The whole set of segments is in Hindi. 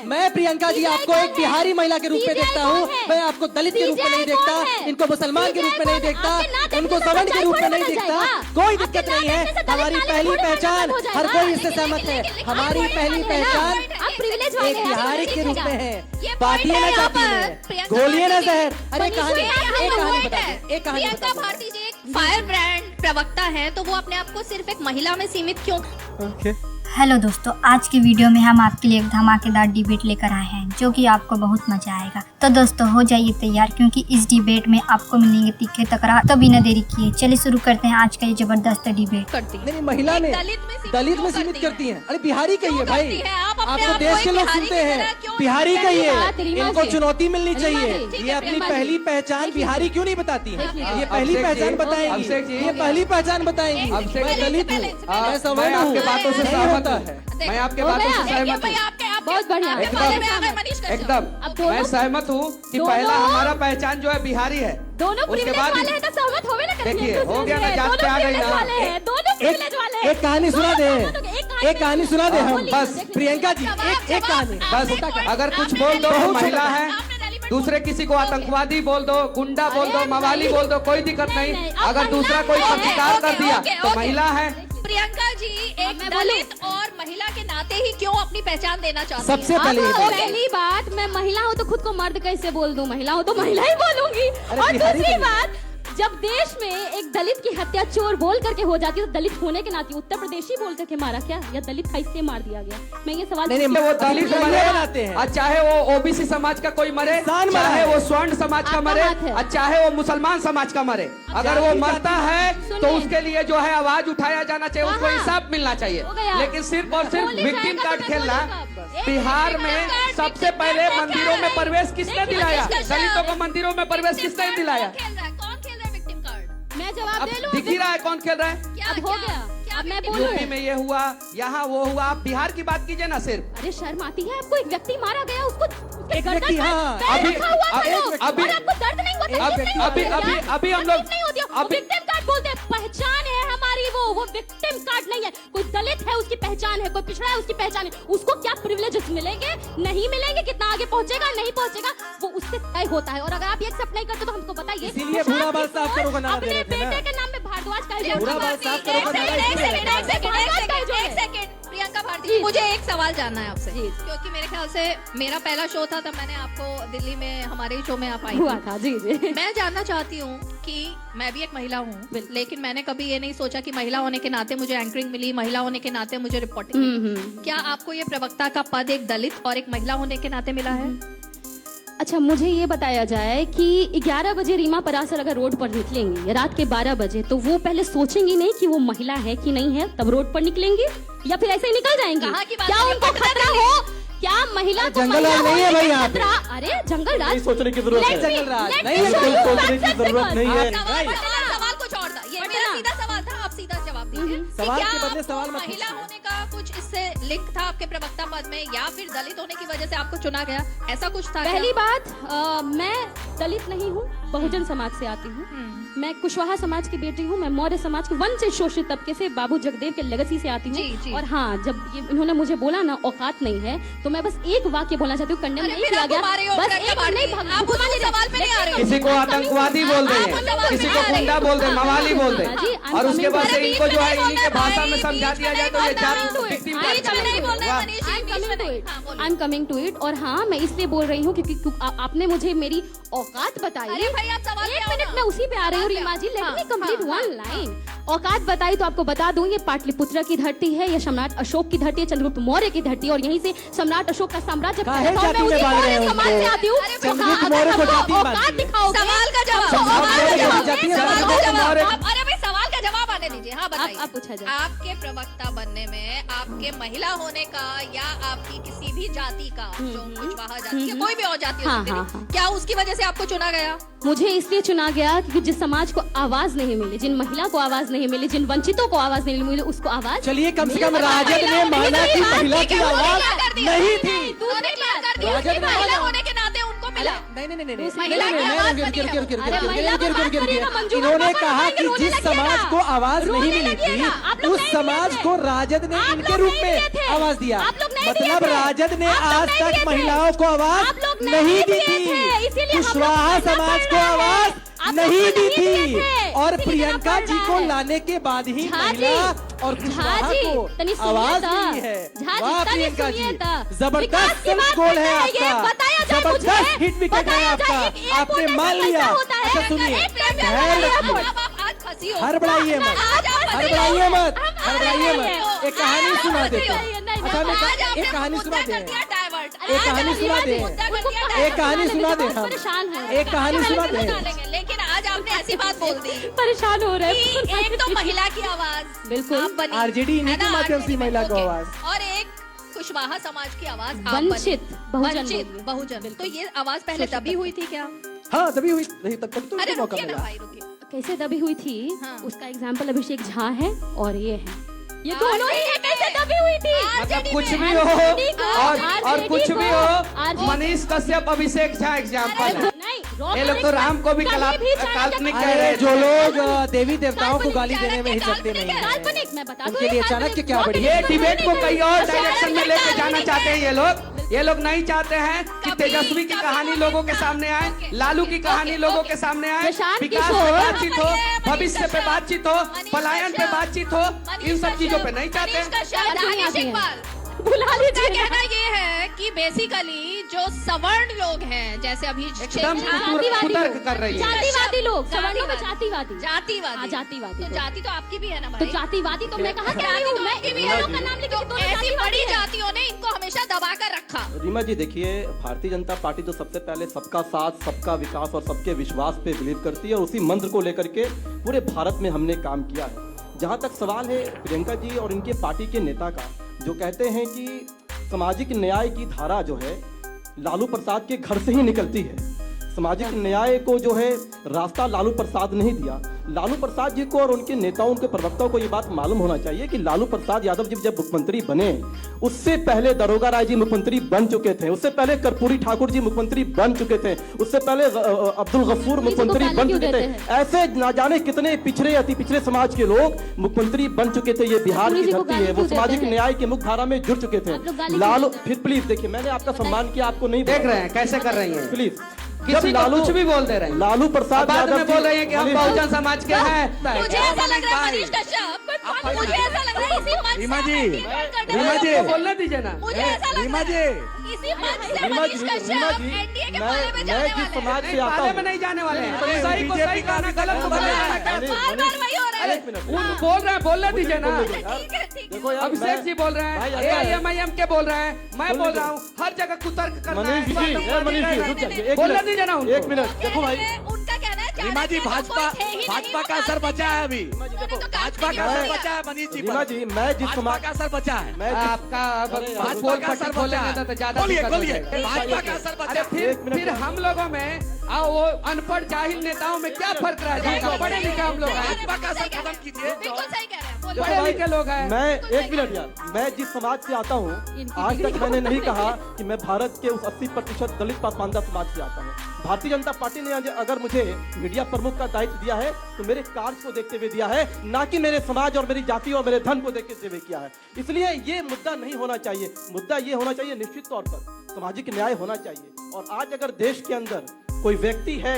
मैं प्रियंका जी आपको एक बिहारी महिला के रूप में देखता हूँ। मैं आपको दलित के रूप में नहीं देखता, इनको मुसलमान के रूप में नहीं देखता, इनको सवर्ण के रूप में नहीं देखता। कोई दिक्कत नहीं है, हमारी पहली पहचान हर कोई इससे सहमत है। हमारी पहली पहचान एक बिहारी के रूप में है। बाटियां ना जाती है, गोलियां ना जहर। अरे कहानी एक कहानी प्रियंका भारती जी एक फायर ब्रांड प्रवक्ता है, तो वो अपने आप को सिर्फ एक महिला में सीमित क्यों? हेलो दोस्तों, आज की वीडियो में हम आपके लिए एक धमाकेदार डिबेट लेकर आए हैं जो कि आपको बहुत मजा आएगा। तो दोस्तों हो जाइए तैयार, क्योंकि इस डिबेट में आपको मिलेंगे तीखे तकरार। तो बिना देरी किए चलिए शुरू करते हैं आज का ये जबरदस्त डिबेट। नहीं, महिला में दलित में सीमित करती हैं। अरे बिहारी कहिए भाई, आपको देश के लोग सुनते हैं, बिहारी कहिए, इनको चुनौती मिलनी चाहिए। ये अपनी पहली पहचान बिहारी क्यों नहीं बताती है? ये पहली पहचान बताएंगी, ये पहली पहचान बताएंगी। मैं दलित हूँ, मैं सवर्ण हूँ, आपके बातों से सहमत हूँ। मैं आपके बातों से सहमत हूँ, बहुत बढ़िया, एकदम मैं सहमत हूँ कि पहला हमारा पहचान जो है बिहारी है। दोनों प्रिविलेज वाले हैं तो सहमत होवे ना। देखिए हो गया ना, जात पे आ गई ना। एक कहानी सुना दे, एक कहानी सुना दे हम बस। प्रियंका जी एक कहानी बस। अगर कुछ बोल दो महिला है, दूसरे किसी को आतंकवादी बोल दो, गुंडा बोल दो, मवाली बोल दो, कोई दिक्कत नहीं। अगर दूसरा कोई प्रतिकार कर दिया तो महिला है। प्रियंका जी एक दलित और महिला के नाते ही क्यों अपनी पहचान देना चाहती हैं? सबसे पहली बात, मैं महिला हूँ तो खुद को मर्द कैसे बोल दूं? महिला हूँ तो महिला ही बोलूंगी। और दूसरी बात, जब देश में एक दलित की हत्या चोर बोल करके हो जाती है तो दलित होने के नाते उत्तर प्रदेशी बोल करके मारा क्या, या दलित था इससे मार दिया गया? मैं ये सवाल नहीं, वो दलित मरे, चाहे वो ओबीसी समाज का कोई मरे, चाहे वो स्वर्ण समाज का मरे, चाहे वो मुसलमान समाज का मरे, अगर वो मरता है तो उसके लिए जो है आवाज उठाया जाना चाहिए, उसको इंसाफ मिलना चाहिए। लेकिन सिर्फ और सिर्फ विक्टिम कार्ड खेलना। बिहार में सबसे पहले मंदिरों में प्रवेश किसने दिलाया? दलितों को मंदिरों में प्रवेश किसने दिलाया? मैं जवाब दे लूं? दिख ही रहा है कौन खेल रहा है। अब हो गया, अब मैं बोलूं? यूपी में ये हुआ, यहाँ वो हुआ, आप बिहार की बात कीजिए ना सिर्फ। अरे शर्म आती है आपको? एक व्यक्ति मारा गया, उसको एक व्यक्ति, हाँ, अभी आपको दर्द नहीं होता? अभी हम लोग विक्टिम कार्ड बोलते हैं, पहचान है हमारी, वो विक्टिम कार्ड नहीं है। कोई दलित है उसकी पहचान है, कोई पिछड़ा है उसकी पहचान है, उसको क्या प्रिविलेजेस मिलेंगे नहीं मिलेंगे, कितना आगे पहुंचेगा नहीं पहुंचेगा, वो उससे तय होता है। और अगर आप ये एक्सेप्ट नहीं करते तो हमको बताइए। इसीलिए बुरा बात साफ करो का नाम दे रहे थे ना। अपने बेटे के नाम पे भारद्वाज का प्रियंका भारती, मुझे एक सवाल जानना है आपसे, क्योंकि मेरे ख्याल से मेरा पहला शो था तब मैंने आपको दिल्ली में हमारे शो में आप आई हुआ था। जी जी, मैं जानना चाहती हूँ कि मैं भी एक महिला हूँ, लेकिन मैंने कभी ये नहीं सोचा कि महिला होने के नाते मुझे एंकरिंग मिली, महिला होने के नाते मुझे रिपोर्टिंग मिली। क्या आपको ये प्रवक्ता का पद एक दलित और एक महिला होने के नाते मिला है? अच्छा, मुझे ये बताया जाए कि 11 बजे रीमा परासर अगर रोड पर निकलेंगी रात के 12 बजे, तो वो पहले सोचेंगी नहीं कि वो महिला है कि नहीं है, तब रोड पर निकलेंगी, या फिर ऐसे ही निकल जाएंगी? क्या उनको खतरा हो? क्या महिला को जंगल राज नहीं है भाई यहाँ पे? अरे जंगल राज सोचने की जरूरत है, जंगल राज नहीं सोचने की जरूरत नहीं है। सवाल को छोड़ दो, ये मेरा सीधा सवाल था, आप सीधा जवाब दीजिए। सवाल के बदले सवाल मत महिला होने का कुछ इससे लिंक था आपके प्रवक्ता पद में, या फिर दलित होने की वजह से आपको चुना गया, ऐसा कुछ था? पहली बात, मैं दलित नहीं हूँ, बहुजन समाज से आती हूँ। मैं कुशवाहा समाज की बेटी हूँ। मैं मौर्य समाज के वंचित शोषित तबके से बाबू जगदेव के लेगेसी से आती हूँ। और हाँ, जब इन्होंने मुझे बोला ना औकात नहीं है, तो मैं बस एक वाक्य बोलना चाहती हूँ, कंडेम नहीं किया गया, बस एक नहीं, सवाल पे नहीं आ रहे हो। किसी को आतंकवादी बोल दे, किसी को गुंडा बोल दे, मवाली बोल दे, और उसके बाद से इनको जो है इन्हीं के भाषा में समझा दिया जाए तो ये I am coming to it. और हाँ, मैं इसलिए बोल रही हूँ क्योंकि आपने मुझे मेरी औकात बताई। एक मिनट में उसी पे आ रही हूँ Reema ji, let me complete one line. औकात बताई तो आपको बता दूं, ये पाटलिपुत्र की धरती है, ये सम्राट अशोक की धरती है, चंद्रगुप्त मौर्य की धरती है, और यहीं से सम्राट अशोक का साम्राज्य समाज से आती हूँ। औकात दिखाओ, सवाल का जवाब। अरे भाई सवाल का जवाब आने दीजिए। हाँ बताइए, आप पूछा जाए। आपके प्रवक्ता बनने में आपके महिला होने का या आपकी किसी भी जाति का, जो कुशवाहा जाति या कोई भी और जाति हो सकती है, क्या उसकी वजह से आपको चुना गया? मुझे इसलिए चुना गया क्योंकि जिस समाज को आवाज नहीं मिली, जिन महिला को आवाज नहीं मिली, जिन वंचितों को आवाज नहीं मिली, उसको आवाज। चलिए, कम से कम राजद ने माना कि महिला की आवाज नहीं थी। महिला होने के नाते उनको इन्होंने कहा कि जिस समाज को आवाज नहीं मिली थी उस समाज को राजद ने इनके रूप में आवाज दिया। मतलब राजद ने आज तक महिलाओं को आवाज नहीं दी थी, कुशवाहा समाज को आवाज नहीं दी थी, और प्रियंका जी को लाने के बाद ही महिला और कुशवाहा को आवाज मिली है। वाह प्रियंका जी, जबरदस्त गोल है आपका, जबरदस्त हिट विकेट है आपका, आपने मान लिया। अच्छा सुनिए, हड़बड़ाइए मत, हड़बड़ाइए मत, हड़बड़ाइए मत, एक कहानी सुना देते हैं। अच्छा मैं एक कहानी सुना दे, एक कहानी सुना दे, एक कहानी सुना दे, एक कहानी सुना दे। लेकिन आज आपने ऐसी बात बोल दी, परेशान हो रहे हैं। एक तो महिला की आवाज बिल्कुल आरजेडी इन्हीं के माध्यम से महिला को आवाज, और एक कुशवाहा समाज की आवाज वंचित बहुजन। तो ये आवाज पहले दबी हुई थी क्या? हाँ दबी हुई नहीं, तब तक तो अरे मौका रुकिए ना मिला। भाई, रुकिए। कैसे दबी हुई थी हाँ। उसका एग्जाम्पल अभिषेक झा है और ये है, ये दोनों ही है। कैसे दबी हुई थी? मतलब कुछ भी हो और कुछ भी हो, मनीष कश्यप अभिषेक झा एग्जाम्पल है। नहीं, ये लोग तो राम को भी काल्पनिक कह रहे अरे हैं। जो लोग देवी देवताओं को गाली देने में हिचकते नहीं है, काल्पनिक मैं बता दूं, उनके लिए चाणक्य क्या बढ़िया। ये डिबेट को कई और डायरेक्शन में लेके जाना चाहते हैं ये लोग नहीं चाहते हैं कि तेजस्वी की कहानी लोगों के सामने आए, लालू की कहानी लोगों के सामने आए, विकास पे बातचीत हो, भविष्य पे बातचीत हो, पलायन पे बातचीत हो, इन सब चीजों पे नहीं चाहते। बुला लीजिए। कहना ये है कि बेसिकली जो सवर्ण लोग हैं, जैसे अभी एकदम कुतर्क कर रही है। जातिवादी लोग, सवर्णों में जातिवादी, जातिवादी जातिवादी, तो जाति तो आपकी भी है ना तो भाई। जातिवादी तो मैं कहाँ से आई हूँ? मैं इन लोगों का नाम लेके तो ऐसी बड़ी जातियों ने इनको हमेशा दबा कर रखा। रीमा जी देखिए, भारतीय जनता पार्टी तो सबसे पहले सबका साथ, सबका विकास और सबके विश्वास पे बिलीव करती है, और उसी मंत्र को लेकर के पूरे भारत में हमने काम किया है। जहाँ तक सवाल है प्रियंका जी और इनके पार्टी के नेता का, जो कहते हैं कि सामाजिक न्याय की धारा जो है लालू प्रसाद के घर से ही निकलती है। सामाजिक न्याय को जो है रास्ता लालू प्रसाद नहीं दिया। लालू प्रसाद जी को और उनके नेताओं, उनके प्रवक्ताओं को ये बात मालूम होना चाहिए कि लालू प्रसाद यादव जी जब मुख्यमंत्री बने, उससे पहले दरोगा राय जी मुख्यमंत्री बन चुके थे, उससे पहले कर्पूरी ठाकुर जी मुख्यमंत्री बन चुके थे, उससे पहले अब्दुल गफूर मुख्यमंत्री बन चुके थे। ऐसे ना जाने कितने पिछड़े अति पिछड़े समाज के लोग मुख्यमंत्री बन चुके थे। ये बिहार की धरती है, वो सामाजिक न्याय की मुख्य धारा में जुड़ चुके थे। लालू फिर प्लीज देखिए, मैंने आपका सम्मान किया, आपको नहीं देख रहे हैं कैसे कर रही है, प्लीज। किसी को कुछ भी बोल दे रहे हैं। लालू प्रसाद बाद में यादव बोल रहे हैं कि हम बहुजन समाज के हैं। मुझे ऐसा लग रहा है मनीष कश्यप, मुझे ऐसा लग रहा है इसी मंच से रीमा जी, रीमा जी बोलने दीजिए ना। मुझे ऐसा लग रीमा रहा है जी, इसी मंच से रीमा मनीष जी, कश्यप रीमा जी, एनडीए के पाले में मैं जाने जिस वाले हैं। समाज से आता पाले हूँ, में नहीं जाने वाले हैं। अरे, सही को सही कहना, गलत को गलत कहना। बार-बार वही हो रहा है। बोल रहे हैं, बोलने दीजिए ना। ठीक है, ठीक है। देखो यार, अभिषेक जी बोल रहे भाई, हैं, ऐसा है। AIM के बोल रहे हैं, मैं बोल रहा हूँ, हर जगह कुतर्क करना मनीष जी, मनीष जी, रुक जाइए, एक बोलने मिनट, दीजिए ना उनको। एक मिनट, देखो भाई, उनका कहना है रीमा जी, भाजपा का असर बचा है अभी, तो भाजपा का असर बचा है मनीष जी रीमा पर, जी, मैं जिस भाजपा समाज का असर बचा है। मैं जिस- आपका भाजपा का असर बचा है। तो ज्यादा बोलिए दिक्कत हो बोलिए, जाएगा। भाजपा का असर बचा अरे है। एक मिनट फिर हम लोगों में वो अनपढ़ जाहिल नेताओं में क्या फर्क रह जाएगा? पढ़े लिखे हम लोग हैं, भाजपा का असर खत्म कीजिए। बिल्कुल सही कह रहे हैं, बोलिए। देखो पढ़े भाई, लिखे लोग हैं। मैं एक मिनट यार, मैं जिस समाज से आता हूँ, आज तक मैंने नहीं कहा कि मैं भारत के उस 80% दलित पसमानदा समाज से आता हूँ। भारतीय जनता पार्टी ने अगर मुझे मीडिया प्रमुख का दायित्व दिया है तो मेरे कार्य को देखते हुए दिया है, ना कि मेरे समाज और मेरी जाति और मेरे धन को देखते हुए किया है। इसलिए ये मुद्दा नहीं होना चाहिए। मुद्दा ये होना चाहिए निश्चित तौर पर सामाजिक न्याय होना चाहिए। और आज अगर देश के अंदर कोई व्यक्ति है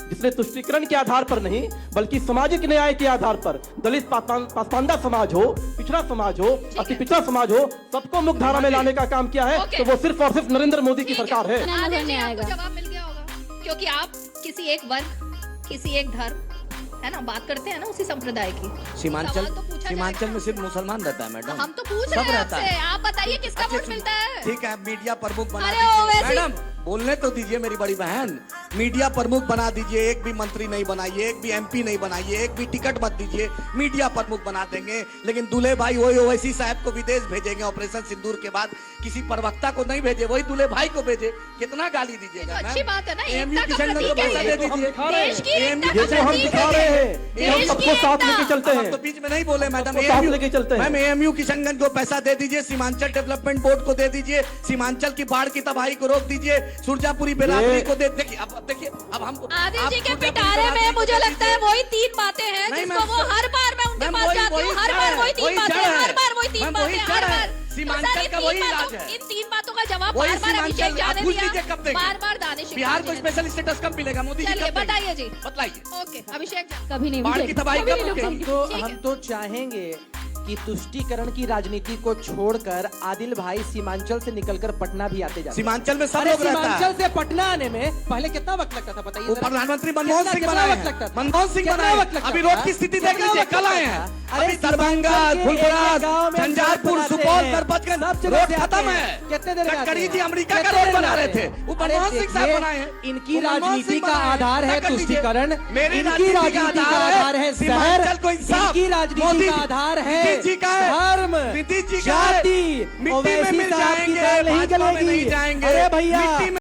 जिसने तुष्टीकरण के आधार पर नहीं बल्कि सामाजिक न्याय के आधार पर दलित पसमानदा समाज हो, पिछड़ा समाज हो, अति पिछड़ा समाज हो, सबको मुख्य धारा में लाने का काम किया है, तो वो सिर्फ और सिर्फ नरेंद्र मोदी की सरकार है। आदित्य जी, आपको जवाब मिल गया होगा, क्योंकि आप किसी एक वर्ग, किसी एक धर्म, है ना, बात करते हैं ना उसी संप्रदाय की। सीमांचल, सवाल तो पूछा सीमांचल जाएगा। में सिर्फ मुसलमान रहता है मैडम। हम तो पूछ सब रहे हैं रहता आपसे, है। आप बताइए किसका अच्छा, वोट मिलता है। ठीक है, मीडिया प्रमुख बना अरे ओ दीजिए। वैसे- मैडम बोलने तो दीजिए मेरी बड़ी बहन। मीडिया प्रमुख बना दीजिए, एक भी मंत्री नहीं बनाइए, एक भी एमपी नहीं बनाइए, एक भी टिकट मत दीजिए, मीडिया प्रमुख बना देंगे। लेकिन दूल्हे भाई वही ओवैसी साहब को विदेश भेजेंगे ऑपरेशन सिंदूर के बाद, किसी प्रवक्ता को नहीं भेजे, वही दूल्हे भाई को भेजे। कितना गाली दीजिएगा? अच्छी बात है ना, एएमयू एकता की का संगठन को प्रतीक पैसा है दे ये। दीजिए। देश की एकता ये का तो हम प्रतीक दिखा रहे है। हैं, ये हम देश सबको की साथ एकता। लेके चलते हम हैं। तो बीच में नहीं बोले मैडम। सबको साथ लेके चलते हैं। मैम एएमयू की संगठन को पैसा दे दीजिए, सीमांचल डेवलपमेंट बोर्ड को दे दीजिए, सीमांचल की बाढ़ की तबाही को रोक दीजिए, सुरजापुरी बिरादरी को दे। देखिए अब हमको आदिल जी के पिटारे में मुझे लगता है वही 3 बातें हैं नहीं, जिसको मैम, वो हर बार मैं उनके मैम, पास वही- जाती हूँ, वही हर जड़ बार है, वही 3 वही बातें, जड़ है। हर बार वही 3 मैम, बातें, वही हर जड़ है। बार। सीमांचल तो सर, का इन वही 3 इलाज बातों- है। इन 3 बातों का जवाब वही बार-बार अभिषेक सीमांचल, झा आप ने पूछ दिया, लीजिए कब देंगे? बार-बार दानिश बिहार को इकबाल जी ने स्पेशल स्टेटस कब मिलेगा? मोदी जी चलिए कब देंगे? बताइए जी। बतलाइए। ओके अभिषेक झा। कभी नहीं बाढ़ रुकेंगे, की तबाही कभी कब नहीं रुकेगी? रुकेंगे। हम तो चाहेंगे कि तुष्टीकरण की राजनीति को छोड़कर आदिल भाई सीमांचल से निकलकर पटना भी आते जाते। सीमांचल में सब अरे लोग रहता सीमांचल है। से पटना आने में पहले कितना वक्त लगता था बताइए वो जरा? प्रधानमंत्री मनमोहन सिंह कितना बनाए वक्त हैं। लगता था? मनमोहन सिंह कितना बनाए वक्त हैं। लगता अभी था? रोड की स्थिति देख कितना लीजिए, वक्त कल आए लगता हैं। था? अरे अभी दरभंगा, सीमांचल के फुलपरास, एक गांव में झंझारपुर, बनाते सुपौल, हैं। नरपतगंज सब जगह रोड से आते खत्म हैं। है। कितने देर में आते गडकरी हैं? जी अमेरिका का कितने रोड देर में बना आते रहे थे, हैं? वो अरे मनमोहन सिंह साहब देखिए, बनाए हैं। इनकी वो मनमोहन राजनीति सिंह का बनाए हैं। आधार है पता कर लीजिए। तुष्टीकरण, मेरी इनकी राजनीति का आधार है जहर, सीमांचल को इंसाफ। इनकी राजनीति मोदी का जी- आधार है नीतीश जी का है। धर्म, नीतीश जी का है। जाति, मिट्टी में ओवैसी मिल साहब की जाएंगे, दाल नहीं भाजपा में गलेगी। नहीं जाएंगे। अरे भैया मिट्टी में